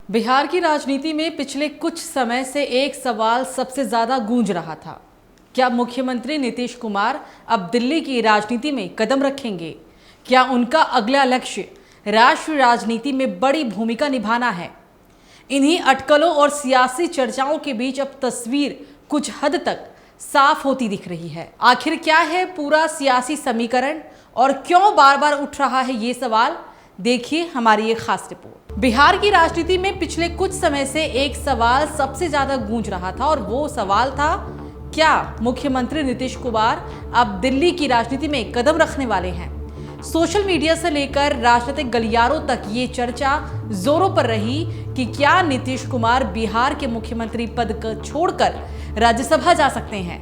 बिहार की राजनीति में पिछले कुछ समय से एक सवाल सबसे ज्यादा गूंज रहा था। क्या मुख्यमंत्री नीतीश कुमार अब दिल्ली की राजनीति में कदम रखेंगे? क्या उनका अगला लक्ष्य राष्ट्रीय राजनीति में बड़ी भूमिका निभाना है? इन्हीं अटकलों और सियासी चर्चाओं के बीच अब तस्वीर कुछ हद तक साफ होती दिख रही है। आखिर क्या है पूरा सियासी समीकरण और क्यों बार बार उठ रहा है ये सवाल? देखिए हमारी ये खास रिपोर्ट। बिहार की राजनीति में पिछले कुछ समय से एक सवाल सबसे ज्यादा गूंज रहा था और वो सवाल था, क्या मुख्यमंत्री नीतीश कुमार अब दिल्ली की राजनीति में कदम रखने वाले हैं? सोशल मीडिया से लेकर राजनीतिक गलियारों तक ये चर्चा जोरों पर रही कि क्या नीतीश कुमार बिहार के मुख्यमंत्री पद को छोड़कर राज्यसभा जा सकते हैं।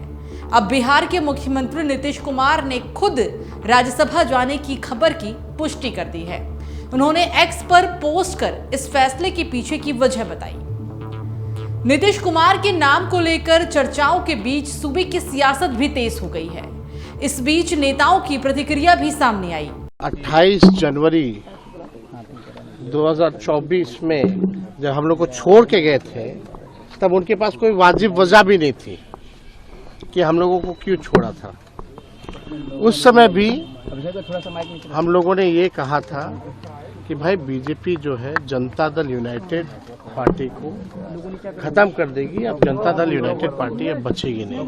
अब बिहार के मुख्यमंत्री नीतीश कुमार ने खुद राज्यसभा जाने की खबर की पुष्टि कर दी है। उन्होंने एक्स पर पोस्ट कर इस फैसले के पीछे की वजह बताई। नीतीश कुमार के नाम को लेकर चर्चाओं के बीच सूबे की सियासत भी तेज हो गई है। इस बीच नेताओं की प्रतिक्रिया भी सामने आई। 28 जनवरी 2024 में जब हम लोग को छोड़ के गए थे तब उनके पास कोई वाजिब वजह भी नहीं थी कि हम लोगों को क्यों छोड़ा था। उस समय भी हम लोगों ने ये कहा था कि भाई बीजेपी जो है जनता दल यूनाइटेड पार्टी को खत्म कर देगी, अब जनता दल यूनाइटेड पार्टी अब बचेगी नहीं।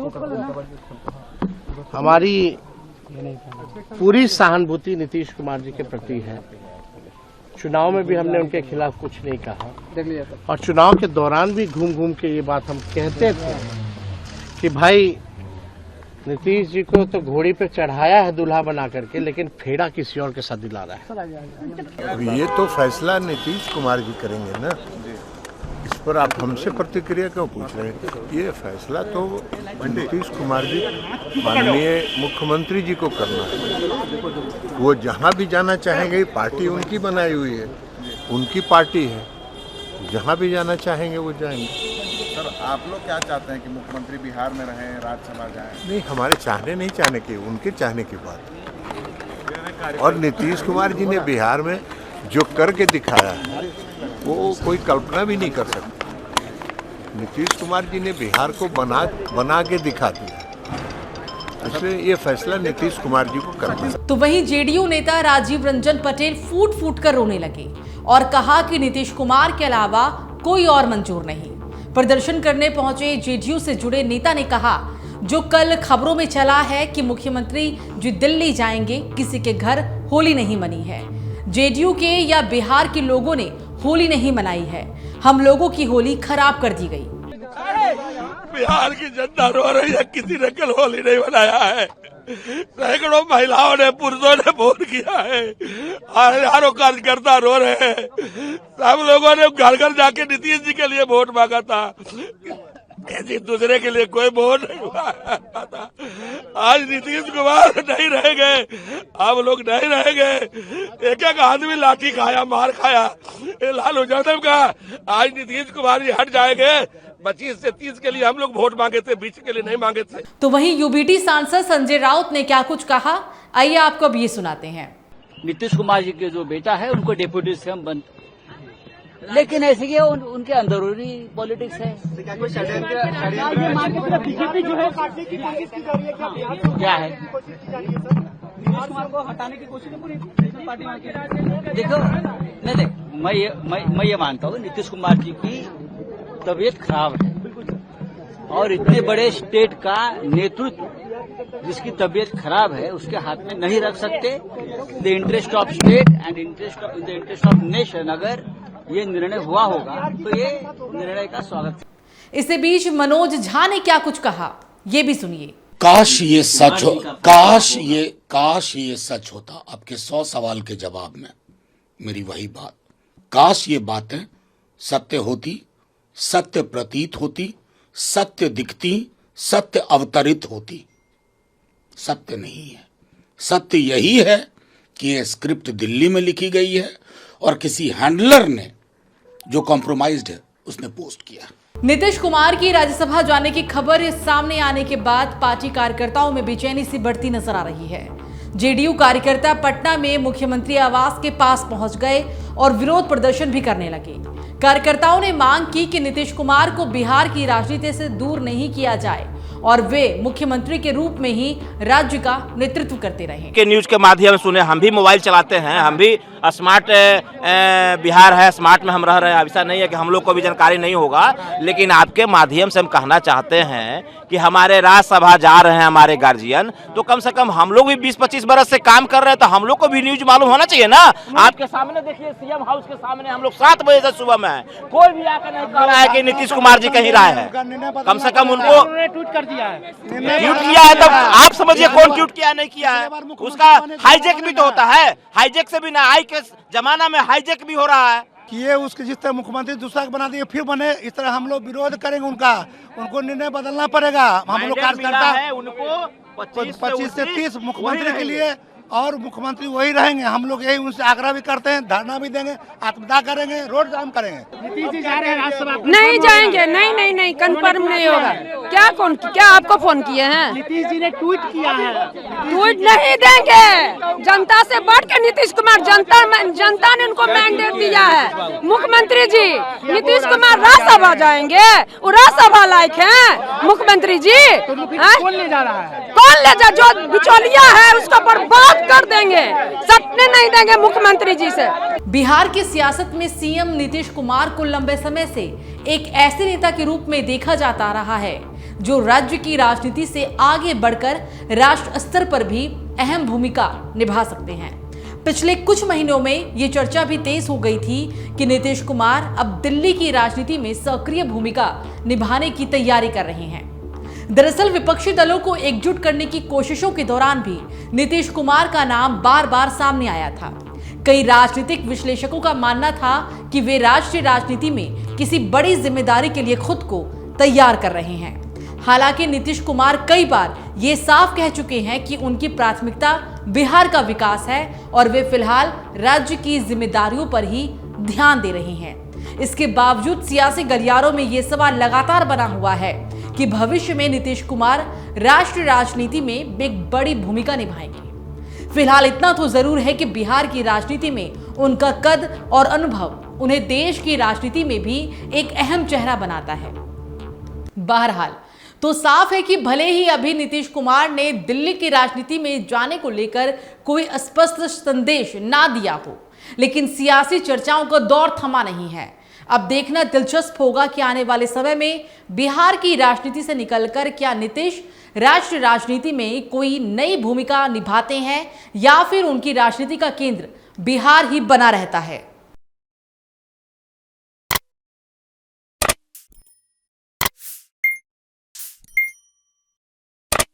हमारी पूरी सहानुभूति नीतीश कुमार जी के प्रति है। चुनाव में भी हमने उनके खिलाफ कुछ नहीं कहा और चुनाव के दौरान भी घूम घूम के ये बात हम कहते थे कि भाई नीतीश जी को तो घोड़ी पे चढ़ाया है दूल्हा बना करके, लेकिन फेड़ा किसी और के साथ दिला रहा है। अब ये तो फैसला नीतीश कुमार जी करेंगे ना, इस पर आप हमसे प्रतिक्रिया क्यों पूछ रहे हैं? ये फैसला तो नीतीश कुमार जी माननीय मुख्यमंत्री जी को करना है। वो जहाँ भी जाना चाहेंगे, पार्टी उनकी बनाई हुई है, उनकी पार्टी है, जहाँ भी जाना चाहेंगे वो जाएंगे। सर, आप लोग क्या चाहते हैं कि मुख्यमंत्री बिहार में रहें, राज्यसभा जाएं? नहीं, हमारे चाहने नहीं चाहने की, उनके चाहने की बात। और नीतीश कुमार जी ने बिहार में जो करके दिखाया है वो कोई कल्पना भी नहीं कर सकती। नीतीश कुमार जी ने बिहार को बना के दिखा दिया, इसलिए ये फैसला नीतीश कुमार जी को करना है। तो वहीं जेडीयू नेता राजीव रंजन पटेल फूट फूट कर रोने लगे और कहा कि नीतीश कुमार के अलावा कोई और मंजूर नहीं। प्रदर्शन करने पहुंचे जेडीयू से जुड़े नेता ने कहा, जो कल खबरों में चला है कि मुख्यमंत्री जी दिल्ली जाएंगे, किसी के घर होली नहीं मनी है। जेडीयू के या बिहार के लोगों ने होली नहीं मनाई है, हम लोगों की होली खराब कर दी गई। बिहार की जनता रो रही है, किसी ने कल होली नहीं मनाया है। सैकड़ों महिलाओं ने, पुरुषों ने वोट किया है, हजारों कार्यकर्ता रो रहे हैं। सब लोगों ने घर घर जाके नीतीश जी के लिए वोट मांगा था, किसी दूसरे के लिए कोई वोट नहीं मांगा था। आज नीतीश कुमार नहीं रहेंगे, आप लोग नहीं रहेंगे। एक एक आदमी लाठी खाया, मार खाया लालू यादव का। आज नीतीश कुमार जी हट जाएंगे। 25 से 30 के लिए हम लोग वोट मांगे थे, 20 के लिए नहीं मांगे थे। तो वहीं यूबीटी सांसद संजय राउत ने क्या कुछ कहा, आइए आपको अब ये सुनाते हैं। नीतीश कुमार जी के जो बेटा है उनको डिप्यूटी सीएम बन, लेकिन ऐसे ही उनके अंदरूनी पॉलिटिक्स है। बीजेपी जो है काटने की कोशिश की जा रही है, क्या है? हटाने की कोशिश देखो, नहीं, मैं ये मानता हूँ नीतीश कुमार जी की तबीयत खराब है और इतने बड़े स्टेट का नेतृत्व जिसकी तबीयत खराब है उसके हाथ में नहीं रख सकते। The interest of state and the interest of nation, अगर ये निर्णय हुआ होगा तो ये निर्णय का स्वागत है। इसी बीच मनोज झा ने क्या कुछ कहा, ये भी सुनिए। काश ये सच हो, काश ये सच होता। आपके 100 सवाल के जवाब में मेरी वही बात, काश ये बातें सत्य होती, सत्य प्रतीत होती, सत्य दिखती, सत्य अवतरित होती। सत्य नहीं है। सत्य यही है कि ये स्क्रिप्ट दिल्ली में लिखी गई है और किसी हैंडलर ने जो कॉम्प्रोमाइज्ड है उसने पोस्ट किया। नीतीश कुमार की राज्यसभा जाने की खबर सामने आने के बाद पार्टी कार्यकर्ताओं में बेचैनी सी बढ़ती नजर आ रही है। जेडीयू कार्यकर्ता पटना में मुख्यमंत्री आवास के पास पहुंच गए और विरोध प्रदर्शन भी करने लगे। कार्यकर्ताओं ने मांग की कि नीतीश कुमार को बिहार की राजनीति से दूर नहीं किया जाए और वे मुख्यमंत्री के रूप में ही राज्य का नेतृत्व करते रहें। के न्यूज के माध्यम से सुने, हम भी मोबाइल चलाते हैं, हम भी स्मार्ट बिहार है, स्मार्ट में हम रह रहे हैं। ऐसा नहीं है कि हम लोग को भी जानकारी नहीं होगा, लेकिन आपके माध्यम से हम कहना चाहते हैं कि हमारे राज्यसभा जा रहे हैं हमारे गार्जियन, तो कम से कम हम लोग भी 20-25 बरस से काम कर रहे हैं, तो हम लोग को भी न्यूज मालूम होना चाहिए ना। आपके सामने देखिए, सीएम हाउस के सामने हम लोग 7 बजे से सुबह में है, कोई भी आकर नहीं कह रहा है कि नीतीश कुमार जी कहीं रहे हैं। कम से कम उनको ट्वीट कर दिया है, ट्वीट किया है, तब आप समझिए कौन ट्वीट किया नहीं किया है। उसका हाईजैक भी तो होता है, हाईजैक से भी ना, आई के जमाना में हाईजैक भी हो रहा है कि ये उसके जिस तरह मुख्यमंत्री दूसरा बना दिए फिर बने, इस तरह हम लोग विरोध करेंगे उनका। उनको निर्णय बदलना पड़ेगा। हम लोग कार्यकर्ता है उनको 25 से 30 मुख्यमंत्री के लिए, और मुख्यमंत्री वही रहेंगे। हम लोग यही उनसे आग्रह भी करते हैं, धरना भी देंगे, आत्मदाह करेंगे, रोड जाम करेंगे। नीतीश जी जा रहे हैं राज्यसभा, नहीं जाएंगे, नहीं कंफर्म नहीं होगा। क्या आपको फोन किए हैं? नीतीश जी ने ट्वीट किया है, ट्वीट नहीं देंगे। जनता से बढ़ के नीतीश कुमार, जनता ने उनको मैंडेट दिया है। मुख्यमंत्री जी नीतीश कुमार राज्यसभा जाएंगे, वो राज्यसभा लायक है मुख्यमंत्री जी? कौन ले जा रहा है? कौन ले जा? जो बिचौलिया है उसको बर्बाद कर देंगे, सटने नहीं देंगे मुख्यमंत्री जी से। बिहार की सियासत में सीएम नीतीश कुमार को लंबे समय से एक ऐसे नेता के रूप में देखा जाता रहा है जो राज्य की राजनीति से आगे बढ़कर राष्ट्र स्तर पर भी अहम भूमिका निभा सकते हैं। पिछले कुछ महीनों में ये चर्चा भी तेज हो गई थी कि नीतीश कुमार अब दिल्ली की राजनीति में सक्रिय भूमिका निभाने की तैयारी कर रहे हैं। दरअसल विपक्षी दलों को एकजुट करने की कोशिशों के दौरान भी नीतीश कुमार का नाम बार बार सामने आया था। कई राजनीतिक विश्लेषकों का मानना था कि वे राष्ट्रीय राजनीति में किसी बड़ी जिम्मेदारी के लिए खुद को तैयार कर रहे हैं। हालांकि नीतीश कुमार कई बार ये साफ कह चुके हैं कि उनकी प्राथमिकता बिहार का विकास है और वे फिलहाल राज्य की जिम्मेदारियों पर ही ध्यान दे रहे हैं। इसके बावजूद सियासी गलियारों में ये सवाल लगातार बना हुआ है कि भविष्य में नीतीश कुमार राष्ट्रीय राजनीति में एक बड़ी भूमिका निभाएंगे। फिलहाल इतना तो जरूर है कि बिहार की राजनीति में उनका कद और अनुभव उन्हें देश की राजनीति में भी एक अहम चेहरा बनाता है। बहरहाल तो साफ है कि भले ही अभी नीतीश कुमार ने दिल्ली की राजनीति में जाने को लेकर कोई स्पष्ट संदेश ना दिया हो, लेकिन सियासी चर्चाओं का दौर थमा नहीं है। अब देखना दिलचस्प होगा कि आने वाले समय में बिहार की राजनीति से निकलकर क्या नीतीश राष्ट्रीय राजनीति में कोई नई भूमिका निभाते हैं या फिर उनकी राजनीति का केंद्र बिहार ही बना रहता है।